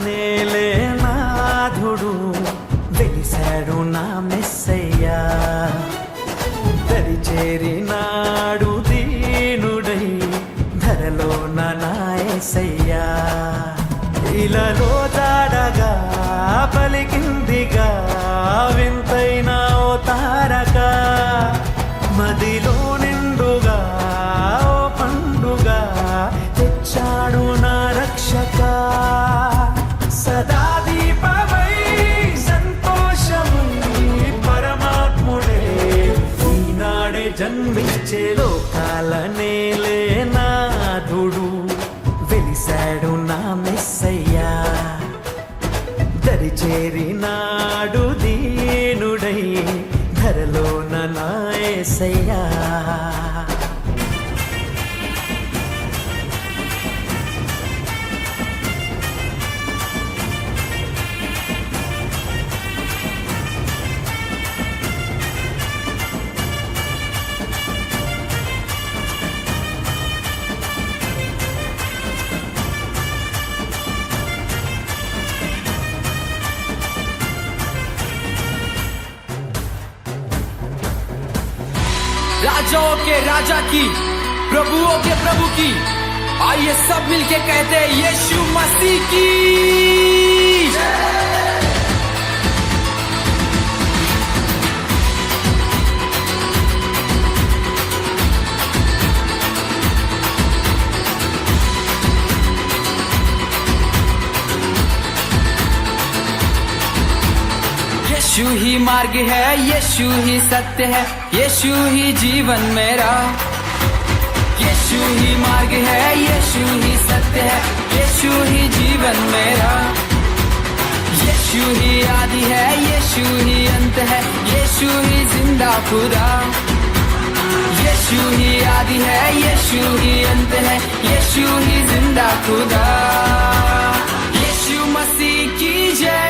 నేలే నాథుడు వెలిశాడు నా మెస్సయ్యా. దరిచేరినాడు దీనుడై ధరలో నా యేసయ్యా. ఇలలో జాడగా పలికిందిగా వింతైన ఓ తారక. ఏసయ్యా దరి చేరినాడు దీనుడై ధరలోన నా ఏసయ్యా राजाओं के राजा की, प्रभुओं के प्रभु की, आइए सब मिलके कहते हैं यीशु मसीह की। यीशु ही मार्ग है, यीशु ही सत्य है, यीशु ही जीवन मेरा। यीशु ही मार्ग है, यीशु ही सत्य है, यीशु ही जीवन मेरा। यीशु ही आदि है, यीशु ही अंत है, यीशु ही जिंदा खुदा। यीशु ही आदि है, यीशु ही अंत है, यीशु ही जिंदा खुदा। यीशु मसीह की जय,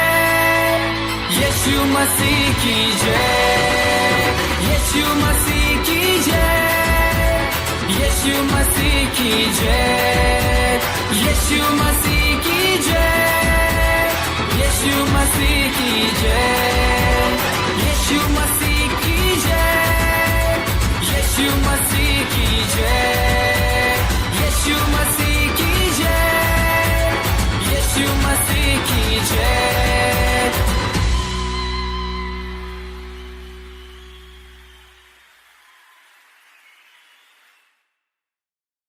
यीशु मसीह की जय, यीशु मसीह की जय, यीशु मसीह की जय, यीशु मसीह की जय, यीशु मसीह की जय, यीशु मसीह की जय, यीशु मसीह की जय, यीशु मसीह की जय, यीशु मसीह की जय।